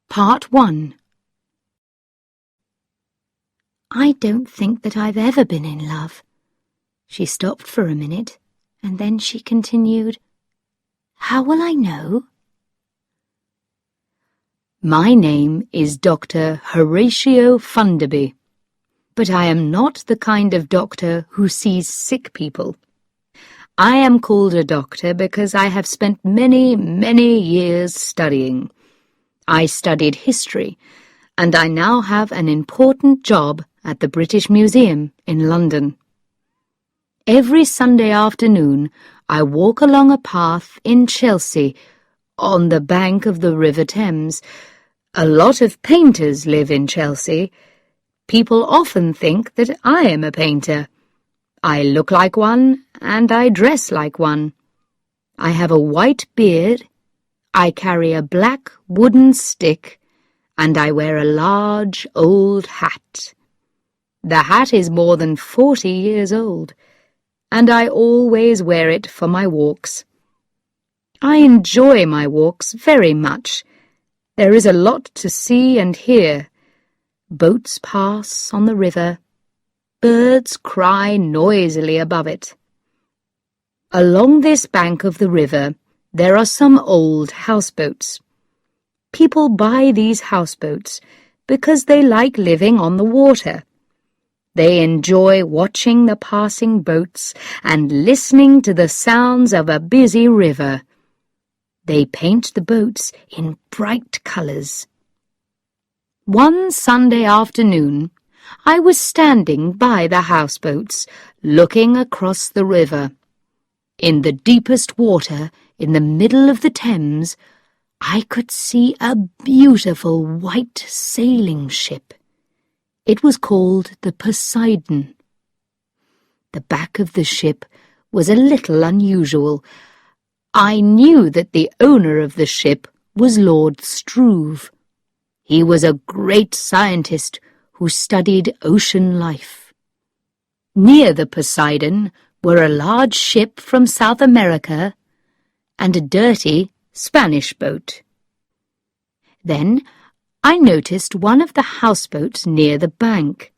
Part 1. I don't think that I've ever been in love. She stopped for a minute, and then she continued, How will I know? My name is Dr. Horatio Funderby, but I am not the kind of doctor who sees sick people. I am called a doctor because I have spent many, many years studying. I studied history, and I now have an important job at the British Museum in London. Every Sunday afternoon, I walk along a path in Chelsea, on the bank of the River Thames. A lot of painters live in Chelsea. People often think that I am a painter. I look like one, and I dress like one. I have a white beard, I carry a black wooden stick, and I wear a large old hat. The hat is more than 40 years old, and I always wear it for my walks. I enjoy my walks very much. There is a lot to see and hear. Boats pass on the river. Birds cry noisily above it. Along this bank of the river, there are some old houseboats. People buy these houseboats because they like living on the water. They enjoy watching the passing boats and listening to the sounds of a busy river. They paint the boats in bright colours. One Sunday afternoon, I was standing by the houseboats, looking across the river. In the deepest water, in the middle of the Thames, I could see a beautiful white sailing ship. It was called the Poseidon. The back of the ship was a little unusual. I knew that the owner of the ship was Lord Struve. He was a great scientist who studied ocean life. Near the Poseidon were a large ship from South America and a dirty Spanish boat. Then I noticed one of the houseboats near the bank.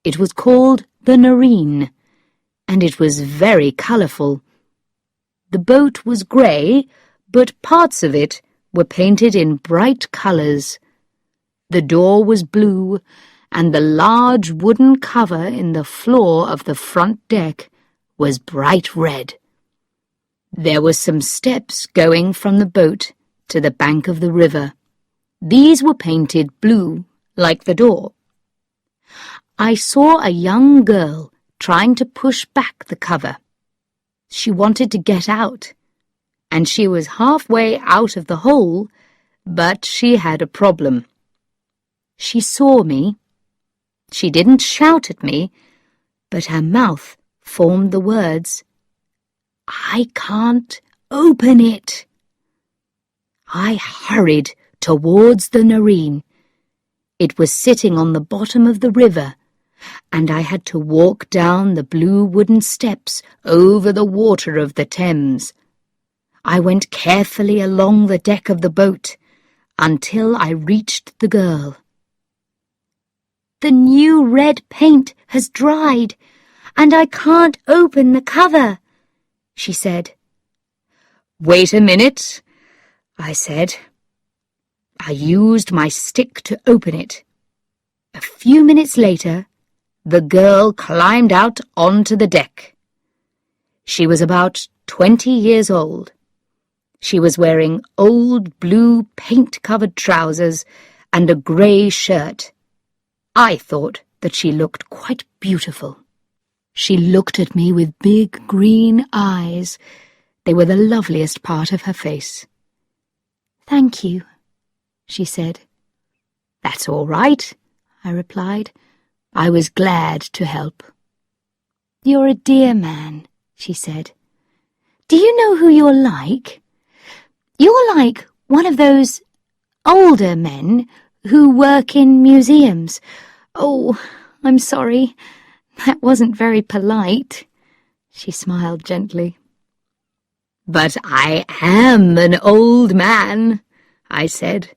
It was called the Nareen, and it was very colourful. The boat was grey, but parts of it were painted in bright colours. The door was blue, and the large wooden cover in the floor of the front deck was bright red. There were some steps going from the boat to the bank of the river. These were painted blue, like the door. I saw a young girl trying to push back the cover. She wanted to get out, and she was halfway out of the hole, but she had a problem. She saw me. She didn't shout at me, but her mouth formed the words, I can't open it. I hurried towards the Nareen. It was sitting on the bottom of the river, and I had to walk down the blue wooden steps over the water of the Thames. I went carefully along the deck of the boat until I reached the girl. The new red paint has dried, and I can't open the cover, she said. Wait a minute, I said. I used my stick to open it. A few minutes later, the girl climbed out onto the deck. She was about 20 years old. She was wearing old blue paint-covered trousers and a grey shirt. I thought that she looked quite beautiful. She looked at me with big green eyes. They were the loveliest part of her face. Thank you, she said. That's all right, I replied. I was glad to help. You're a dear man, she said. Do you know who you're like? You're like one of those older men who work in museums. Oh, I'm sorry. That wasn't very polite. She smiled gently. But I am an old man, I said.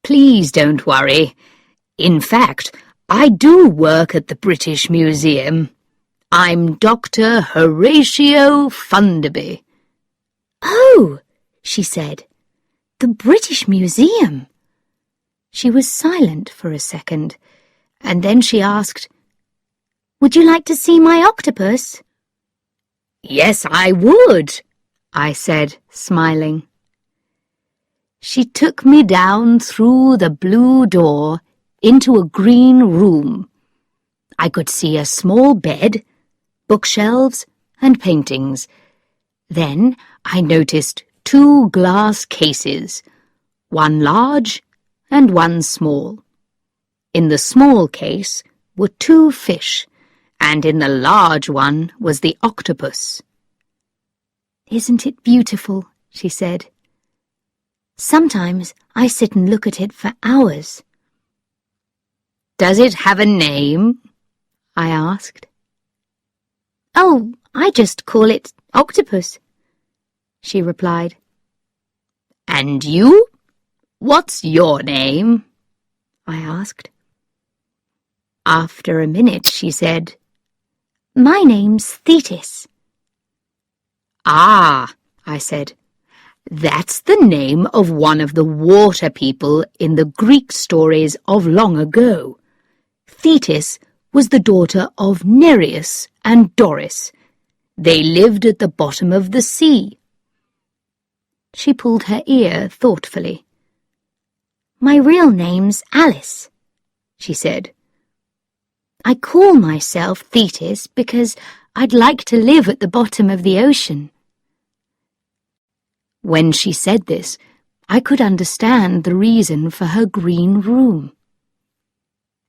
Please don't worry. In fact, I do work at the British Museum. I'm Dr. Horatio Funderby." "Oh," she said, "the British Museum." She was silent for a second, and then she asked, "Would you like to see my octopus?" "Yes, I would," I said, smiling. She took me down through the blue door into a green room. I could see a small bed, bookshelves, and paintings. Then I noticed 2 glass cases, one large and one small. In the small case were 2 fish, and in the large one was the octopus. "Isn't it beautiful?" she said. "Sometimes I sit and look at it for hours." "Does it have a name?" I asked. "Oh, I just call it octopus," she replied. "And you? What's your name?" I asked. After a minute she said, "My name's Thetis." "Ah," I said, "that's the name of one of the water people in the Greek stories of long ago. Thetis was the daughter of Nereus and Doris. They lived at the bottom of the sea." She pulled her ear thoughtfully. "My real name's Alice," she said. "I call myself Thetis because I'd like to live at the bottom of the ocean." When she said this, I could understand the reason for her green room.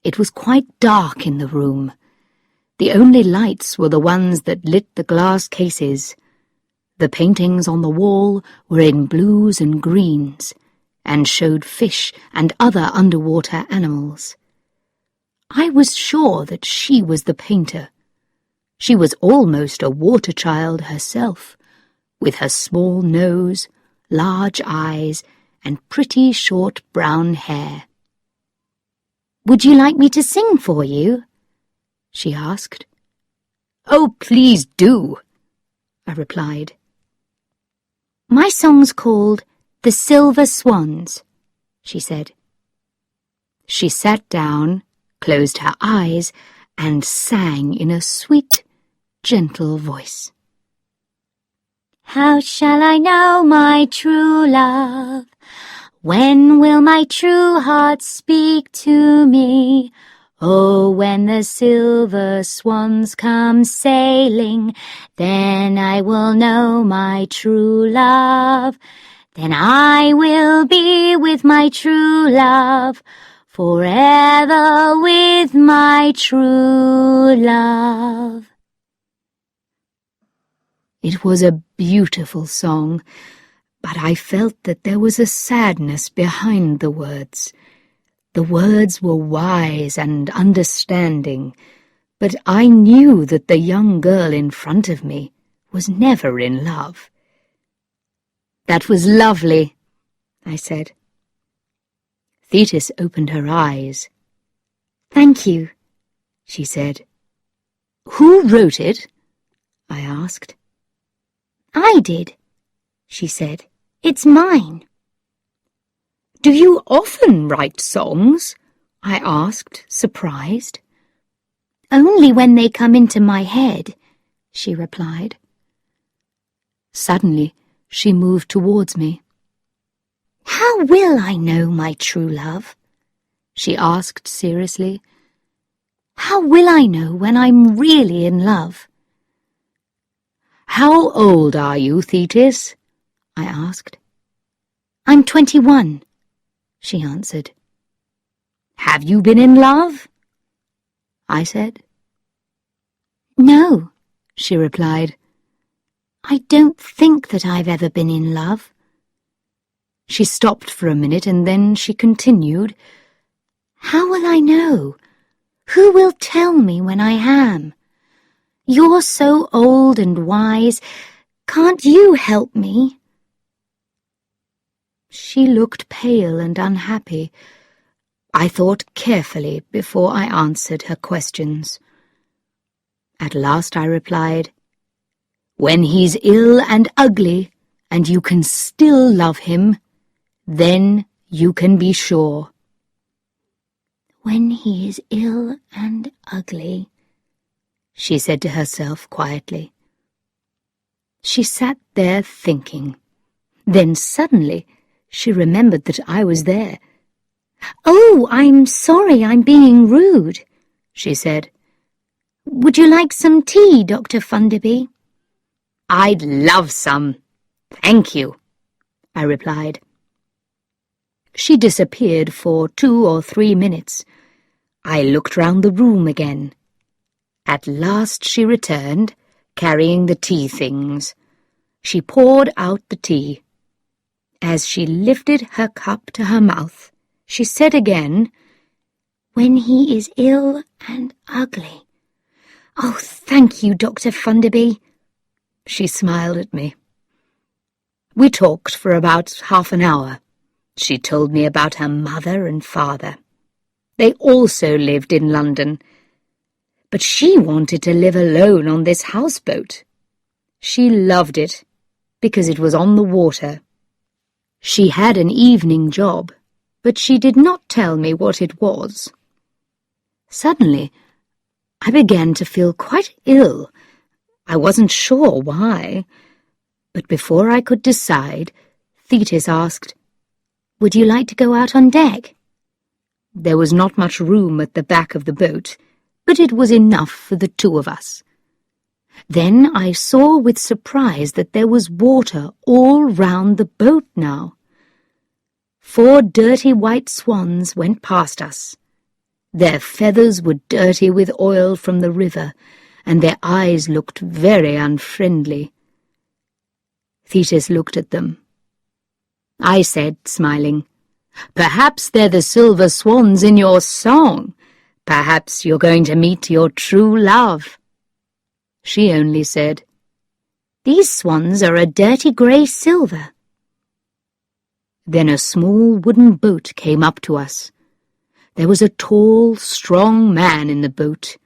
It was quite dark in the room. The only lights were the ones that lit the glass cases. The paintings on the wall were in blues and greens, and showed fish and other underwater animals. I was sure that she was the painter. She was almost a water child herself, with her small nose, large eyes, and pretty short brown hair. "Would you like me to sing for you?" she asked. "Oh, please do," I replied. "My song's called The Silver Swans," she said. She sat down, closed her eyes, and sang in a sweet, gentle voice. "How shall I know my true love? When will my true heart speak to me? Oh, when the silver swans come sailing, then I will know my true love. Then I will be with my true love, forever with my true love." It was a beautiful song, but I felt that there was a sadness behind the words. The words were wise and understanding, but I knew that the young girl in front of me was never in love. "That was lovely," I said. Thetis opened her eyes. "Thank you," she said. "Who wrote it?" I asked. "I did," she said. "It's mine." "Do you often write songs?" I asked, surprised. "Only when they come into my head," she replied. Suddenly, she moved towards me. "How will I know my true love?" she asked seriously. "How will I know when I'm really in love?" "How old are you, Thetis?" I asked. "I'm 21, she answered. "Have you been in love?" I said. "No," she replied. "I don't think that I've ever been in love." She stopped for a minute and then she continued, "How will I know? Who will tell me when I am? You're so old and wise. Can't you help me?" She looked pale and unhappy. I thought carefully before I answered her questions. At last I replied, "When he's ill and ugly, and you can still love him, then you can be sure." "When he is ill and ugly," she said to herself quietly. She sat there thinking. Then suddenly she remembered that I was there. "Oh, I'm sorry I'm being rude," she said. "Would you like some tea, Dr. Funderby?" "I'd love some, thank you," I replied. She disappeared for 2 or 3 minutes. I looked round the room again. At last she returned, carrying the tea things. She poured out the tea. As she lifted her cup to her mouth, she said again, "When he is ill and ugly. Oh, thank you, Dr. Funderby." She smiled at me. We talked for about half an hour. She told me about her mother and father. They also lived in London, but she wanted to live alone on this houseboat. She loved it because it was on the water. She had an evening job, but she did not tell me what it was. Suddenly, I began to feel quite ill. I wasn't sure why, but before I could decide, Thetis asked, "Would you like to go out on deck?" There was not much room at the back of the boat, but it was enough for the 2 of us. Then I saw with surprise that there was water all round the boat now. 4 dirty white swans went past us. Their feathers were dirty with oil from the river, and their eyes looked very unfriendly. Thetis looked at them. I said, smiling, "Perhaps they're the silver swans in your song. Perhaps you're going to meet your true love." She only said, "These swans are a dirty grey silver." Then a small wooden boat came up to us. There was a tall, strong man in the boat.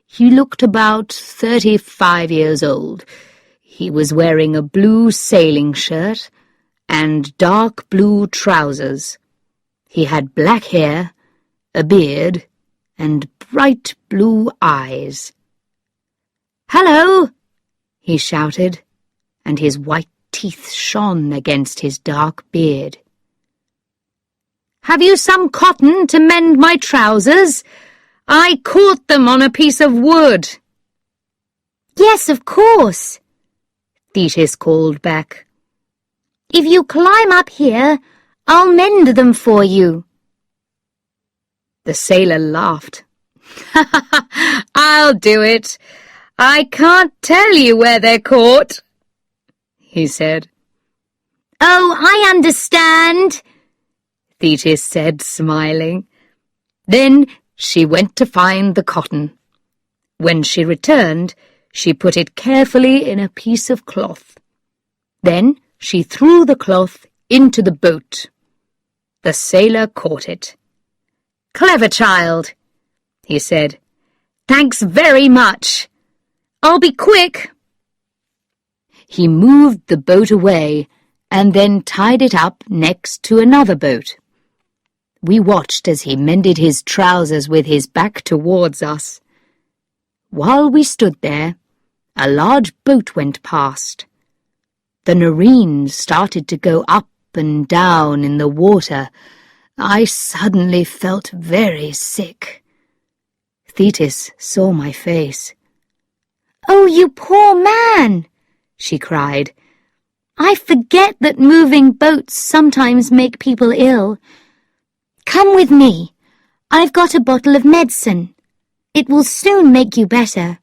He looked about 35 years old. He was wearing a blue sailing shirt and dark blue trousers. He had black hair, a beard, and bright blue eyes. "Hello!" he shouted, and his white teeth shone against his dark beard. "Have you some cotton to mend my trousers? I caught them on a piece of wood." "Yes, of course," Thetis called back. "If you climb up here, I'll mend them for you." The sailor laughed. "I'll do it. I can't tell you where they're caught," he said. "Oh, I understand," Thetis said, smiling. Then she went to find the cotton. When she returned, she put it carefully in a piece of cloth. Then she threw the cloth into the boat. The sailor caught it. "Clever child," he said. "Thanks very much. I'll be quick." He moved the boat away and then tied it up next to another boat. We watched as he mended his trousers with his back towards us. While we stood there, a large boat went past. The Nareen started to go up and down in the water. I suddenly felt very sick. Thetis saw my face. "Oh, you poor man," she cried. "I forget that moving boats sometimes make people ill. Come with me. I've got a bottle of medicine. It will soon make you better."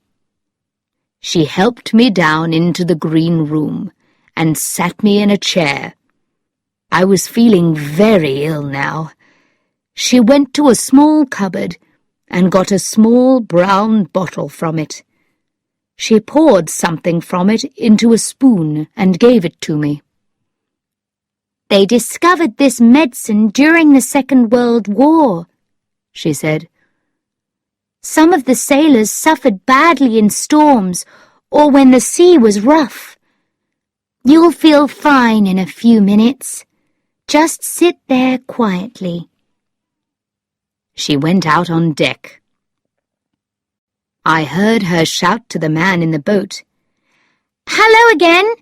She helped me down into the green room and sat me in a chair. I was feeling very ill now. She went to a small cupboard and got a small brown bottle from it. She poured something from it into a spoon and gave it to me. They discovered this medicine during the Second World War, she said. Some of the sailors suffered badly in storms or when the sea was rough. You'll feel fine in a few minutes. Just sit there quietly. She went out on deck. I heard her shout to the man in the boat. "Hello again.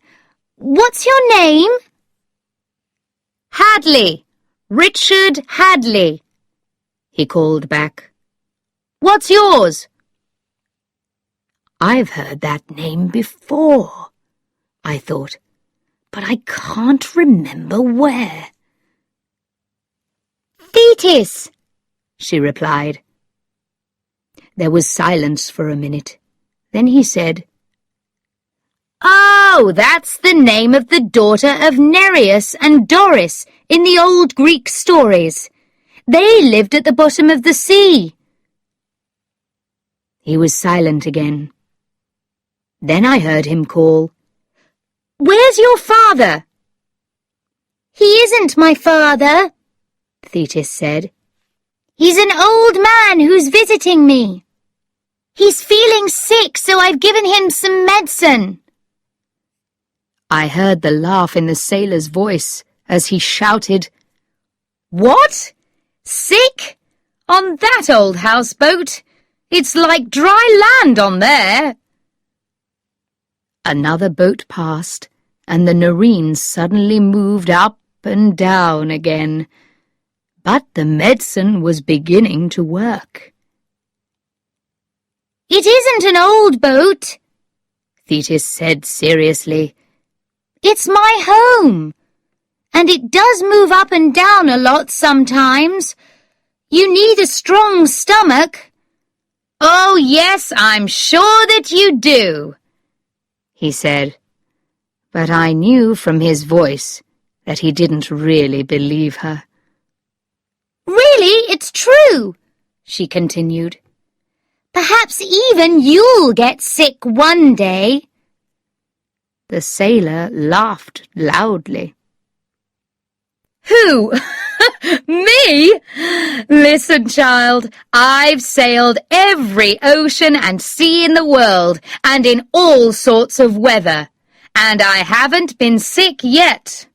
What's your name?" "Hadley. Richard Hadley," he called back. "What's yours?" I've heard that name before, I thought, but I can't remember where. "Thetis," she replied. There was silence for a minute. Then he said, "Oh, that's the name of the daughter of Nereus and Doris in the old Greek stories. They lived at the bottom of the sea." He was silent again. Then I heard him call, "Where's your father?" "He isn't my father," Thetis said. "He's an old man who's visiting me. He's feeling sick, so I've given him some medicine." I heard the laugh in the sailor's voice as he shouted, "What? Sick? On that old houseboat? It's like dry land on there." Another boat passed, and the Noreen suddenly moved up and down again. But the medicine was beginning to work. "It isn't an old boat," Thetis said seriously. "It's my home, and it does move up and down a lot sometimes. You need a strong stomach." "Oh, yes, I'm sure that you do," he said, but I knew from his voice that he didn't really believe her. "Really, it's true," she continued. "Perhaps even you'll get sick one day." The sailor laughed loudly. "Who? Me? Listen, child, I've sailed every ocean and sea in the world and in all sorts of weather, and I haven't been sick yet."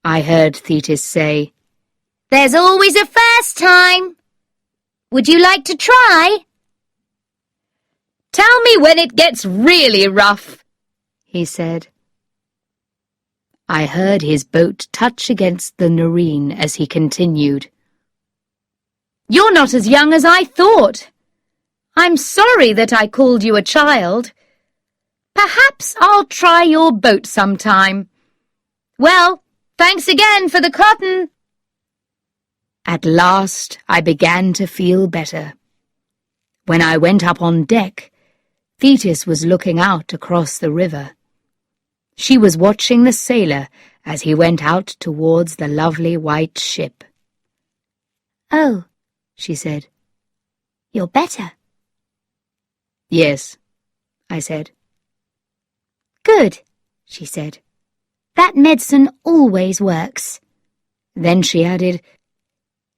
I heard Thetis say, "There's always a first time. Would you like to try?" "Tell me when it gets really rough," he said. I heard his boat touch against the Noreen as he continued. "You're not as young as I thought. I'm sorry that I called you a child. Perhaps I'll try your boat sometime. Well, thanks again for the cotton." At last I began to feel better. When I went up on deck, Thetis was looking out across the river. She was watching the sailor as he went out towards the lovely white ship. "Oh," she said, "you're better." "Yes," I said. "Good," she said. "That medicine always works." Then she added,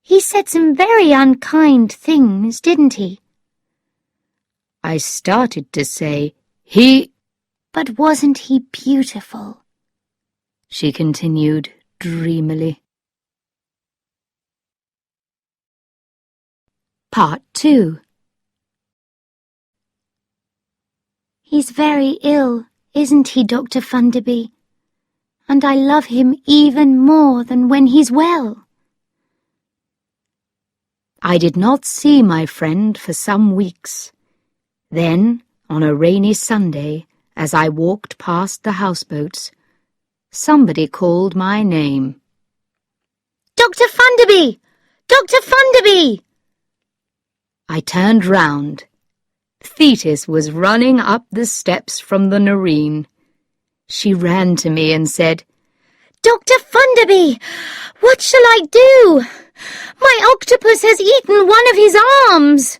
"He said some very unkind things, didn't he?" I started to say, "He—" "But wasn't he beautiful?" she continued dreamily. Part 2. "He's very ill, isn't he, Dr. Funderby? And I love him even more than when he's well." I did not see my friend for some weeks. Then, on a rainy Sunday, as I walked past the houseboats, somebody called my name. "Dr. Funderby! Dr. Funderby!" I turned round. Thetis was running up the steps from the Noreen. She ran to me and said, "Dr. Funderby, what shall I do? My octopus has eaten one of his arms."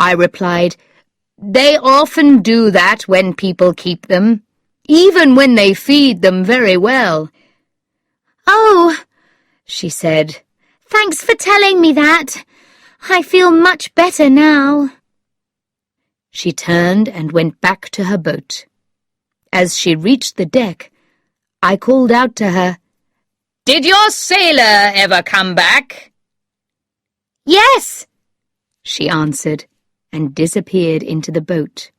I replied, "They often do that when people keep them, even when they feed them very well. "Oh," she said. "Thanks for telling me that. I feel much better now." She turned and went back to her boat. As she reached the deck, I called out to her, "Did your sailor ever come back?" "Yes," she answered, and disappeared into the boat.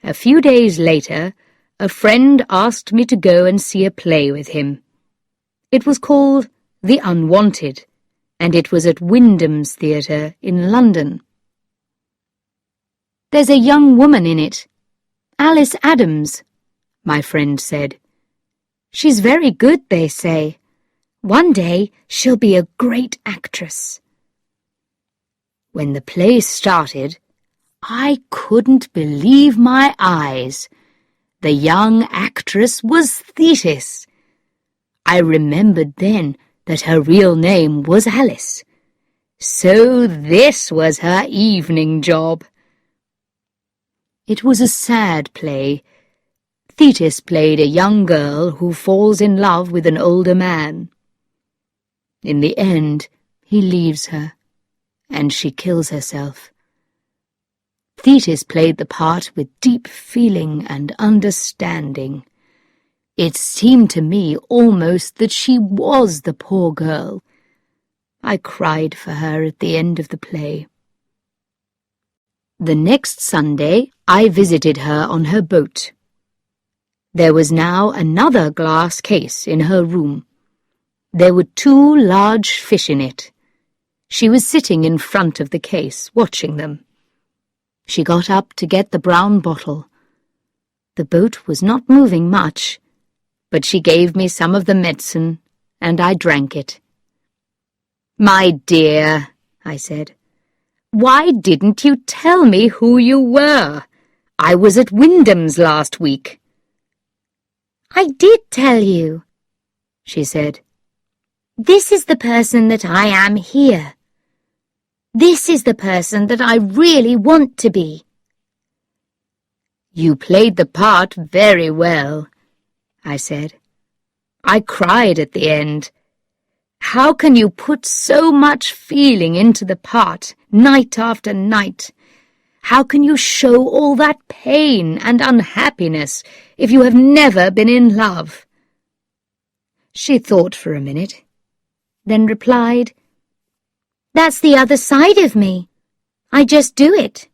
A few days later, a friend asked me to go and see a play with him. It was called The Unwanted, and it was at Wyndham's Theatre in London. "There's a young woman in it, Alice Adams," my friend said. "She's very good, they say. One day she'll be a great actress." When the play started, I couldn't believe my eyes. The young actress was Thetis. I remembered then that her real name was Alice. So this was her evening job. It was a sad play. Thetis played a young girl who falls in love with an older man. In the end, he leaves her, and she kills herself. Thetis played the part with deep feeling and understanding. It seemed to me almost that she was the poor girl. I cried for her at the end of the play. The next Sunday, I visited her on her boat. There was now another glass case in her room. There were 2 large fish in it. She was sitting in front of the case, watching them. She got up to get the brown bottle. The boat was not moving much, but she gave me some of the medicine, and I drank it. "My dear," I said, "why didn't you tell me who you were? I was at Wyndham's last week." "I did tell you," she said. "This is the person that I am here. This is the person that I really want to be." "You played the part very well," I said. "I cried at the end. How can you put so much feeling into the part, night after night? How can you show all that pain and unhappiness if you have never been in love?" She thought for a minute, then replied, "That's the other side of me. I just do it."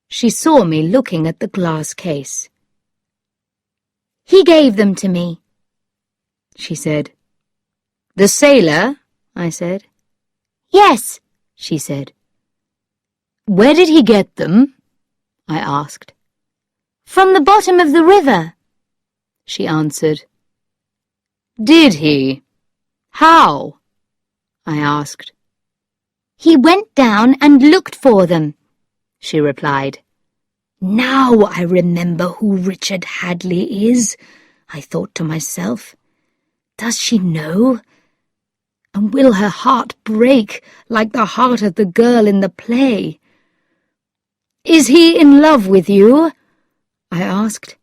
She saw me looking at the glass case. "He gave them to me," she said. "The sailor?" I said. "Yes," she said. "Where did he get them?" I asked. "From the bottom of the river," she answered. "Did he? How?" I asked. "He went down and looked for them," she replied. "Now I remember who Richard Hadley is," I thought to myself. "Does she know? And will her heart break like the heart of the girl in the play?" "Is he in love with you?" I asked.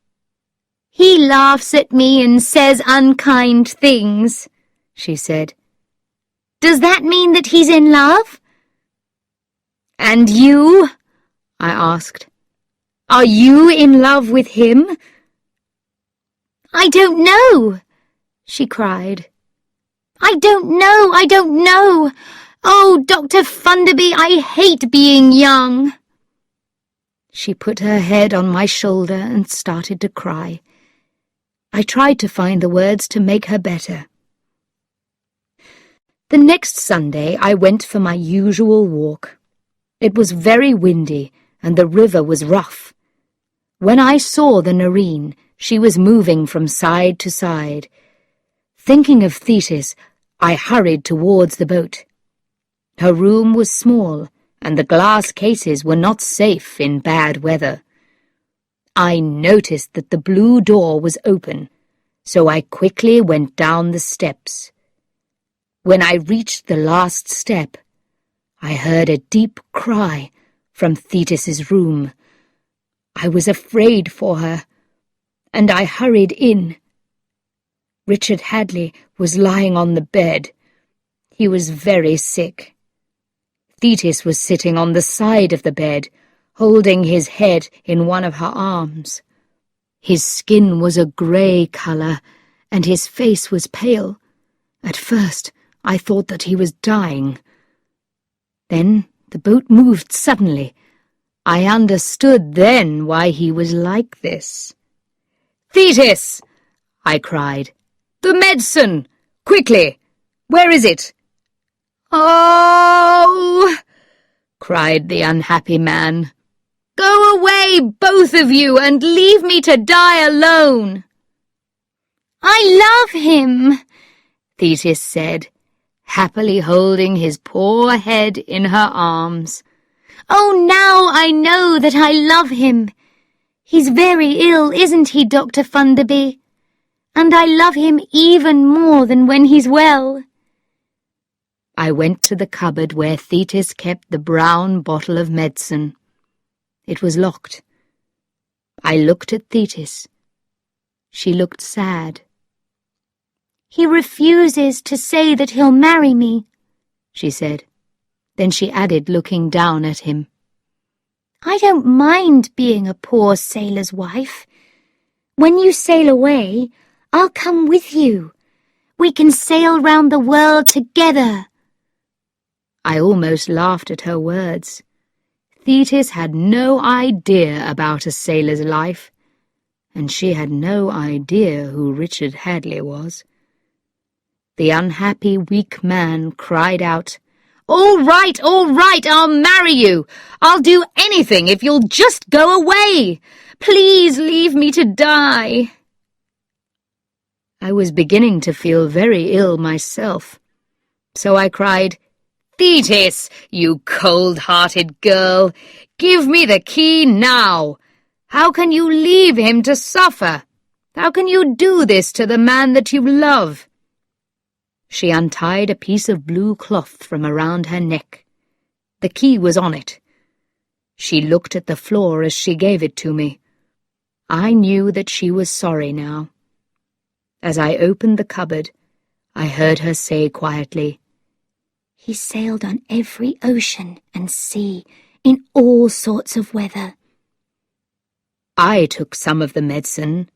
"He laughs at me and says unkind things," she said. "Does that mean that he's in love?" "And you?" I asked. "Are you in love with him?" "I don't know," she cried. "I don't know, I don't know. Oh, Dr. Funderby, I hate being young." She put her head on my shoulder and started to cry. I tried to find the words to make her better. The next Sunday I went for my usual walk. It was very windy and the river was rough. When I saw the Nareen, she was moving from side to side. Thinking of Thetis, I hurried towards the boat. Her room was small, and the glass cases were not safe in bad weather. I noticed that the blue door was open, so I quickly went down the steps. When I reached the last step, I heard a deep cry from Thetis's room. I was afraid for her, and I hurried in. Richard Hadley was lying on the bed. He was very sick. Thetis was sitting on the side of the bed, holding his head in one of her arms. His skin was a grey colour, and his face was pale. At first, I thought that he was dying. Then the boat moved suddenly. I understood then why he was like this. "Thetis!" I cried. "The medicine! Quickly! Where is it?" "Oh!" cried the unhappy man. "Go away, both of you, and leave me to die alone." "I love him," Thetis said, happily holding his poor head in her arms. "Oh, now I know that I love him. He's very ill, isn't he, Dr. Funderby? And I love him even more than when he's well." I went to the cupboard where Thetis kept the brown bottle of medicine. It was locked. I looked at Thetis. She looked sad. "He refuses to say that he'll marry me," she said. Then she added, looking down at him, "I don't mind being a poor sailor's wife. When you sail away, I'll come with you. We can sail round the world together." I almost laughed at her words. Thetis had no idea about a sailor's life, and she had no idea who Richard Hadley was. The unhappy, weak man cried out, all right, I'll marry you. I'll do anything if you'll just go away. Please leave me to die." I was beginning to feel very ill myself, so I cried, "Thetis, you cold-hearted girl, give me the key now. How can you leave him to suffer? How can you do this to the man that you love?" She untied a piece of blue cloth from around her neck. The key was on it. She looked at the floor as she gave it to me. I knew that she was sorry now. As I opened the cupboard, I heard her say quietly, "He sailed on every ocean and sea, in all sorts of weather." I took some of the medicine,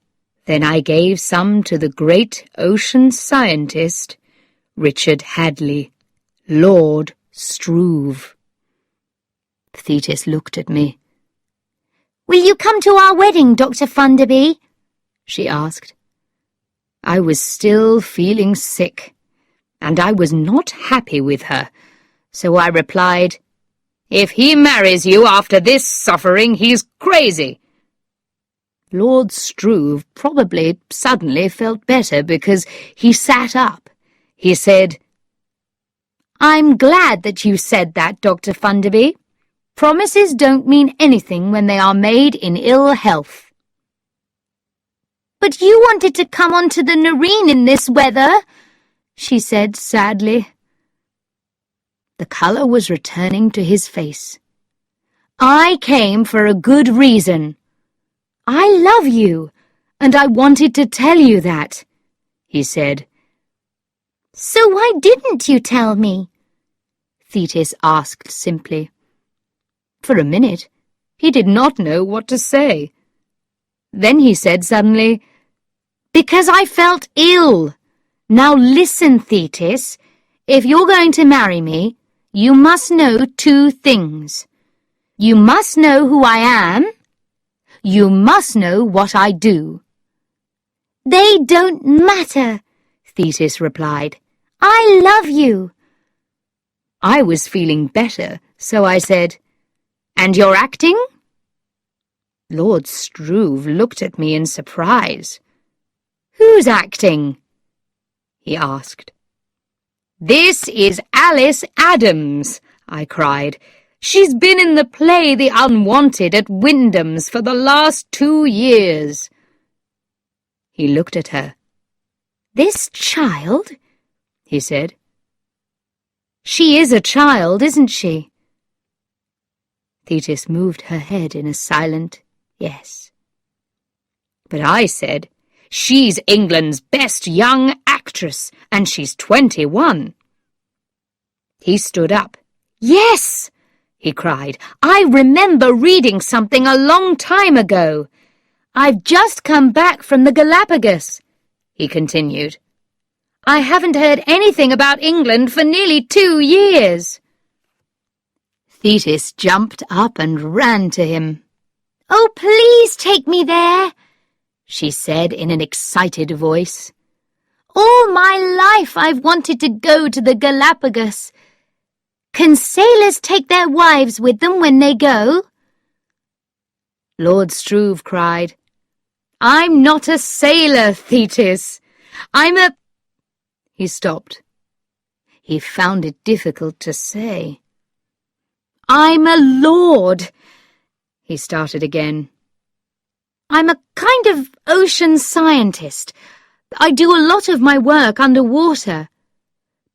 then I gave some to the great ocean scientist, Richard Hadley, Lord Struve. Thetis looked at me. "Will you come to our wedding, Dr. Funderby?" she asked. I was still feeling sick, and I was not happy with her, so I replied, "If he marries you after this suffering, he's crazy." Lord Struve probably suddenly felt better because he sat up. He said, "I'm glad that you said that, Dr. Funderby. Promises don't mean anything when they are made in ill health." "But you wanted to come onto the Nareen in this weather," she said sadly. The colour was returning to his face. "I came for a good reason. I love you, and I wanted to tell you that," he said. "So why didn't you tell me?" Thetis asked simply. For a minute, he did not know what to say. Then he said suddenly, "Because I felt ill. Now listen, Thetis. If you're going to marry me, you must know two things. You must know who I am. You must know what I do." "They don't matter," Thetis replied. "I love you." I was feeling better, so I said, "And you're acting?" Lord Struve looked at me in surprise. "Who's acting?" he asked. "This is Alice Adams," I cried. "She's been in the play The Unwanted at Wyndham's for the last 2 years. He looked at her. "This child?" he said. "She is a child, isn't she?" Thetis moved her head in a silent yes. But I said, She's England's best young actress, and she's 21. He stood up. Yes, he cried. I remember reading something a long time ago. I've just come back from the Galapagos, he continued. I haven't heard anything about England for nearly 2 years. Thetis jumped up and ran to him. Oh, please take me there, she said in an excited voice. All my life I've wanted to go to the Galapagos. Can sailors take their wives with them when they go? Lord Struve cried, I'm not a sailor, Thetis. I'm a... He stopped. He found it difficult to say. I'm a lord, he started again. I'm a kind of ocean scientist. I do a lot of my work underwater.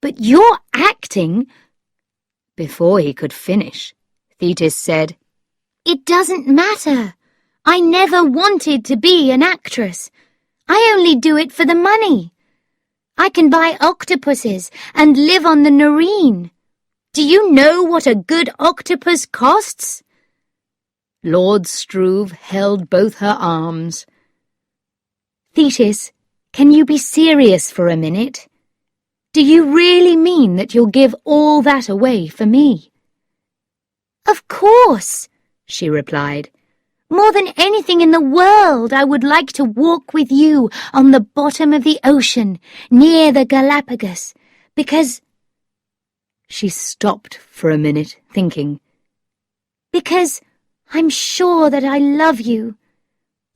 But you're acting... Before he could finish, Thetis said, It doesn't matter. I never wanted to be an actress. I only do it for the money. I can buy octopuses and live on the Noreen. Do you know what a good octopus costs? Lord Struve held both her arms. Thetis, can you be serious for a minute? Do you really mean that you'll give all that away for me? Of course, she replied. More than anything in the world, I would like to walk with you on the bottom of the ocean, near the Galapagos, because... She stopped for a minute, thinking. Because I'm sure that I love you.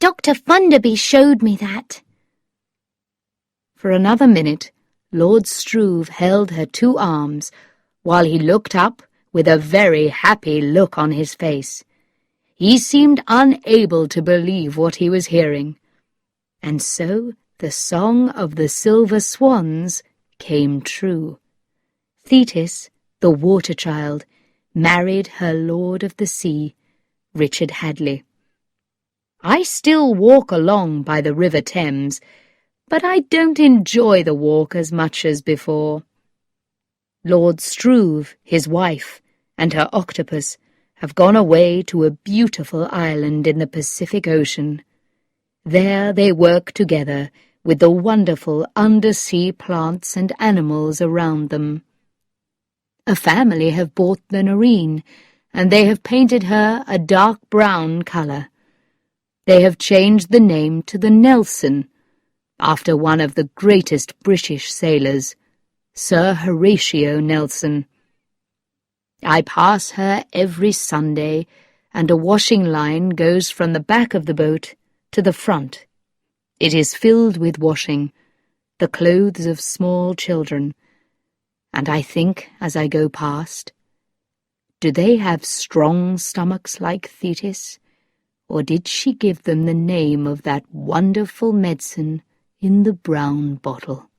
Dr. Funderby showed me that. For another minute, Lord Struve held her 2 arms, while he looked up with a very happy look on his face. He seemed unable to believe what he was hearing. And so the song of the Silver Swans came true. Thetis, the water child, married her Lord of the Sea, Richard Hadley. I still walk along by the River Thames, but I don't enjoy the walk as much as before. Lord Struve, his wife, and her octopus have gone away to a beautiful island in the Pacific Ocean. There they work together with the wonderful undersea plants and animals around them. A family have bought the Noreen, and they have painted her a dark brown colour. They have changed the name to the Nelson, after one of the greatest British sailors, Sir Horatio Nelson. I pass her every Sunday, and a washing line goes from the back of the boat to the front. It is filled with washing, the clothes of small children, and I think, as I go past, do they have strong stomachs like Thetis, or did she give them the name of that wonderful medicine in the brown bottle?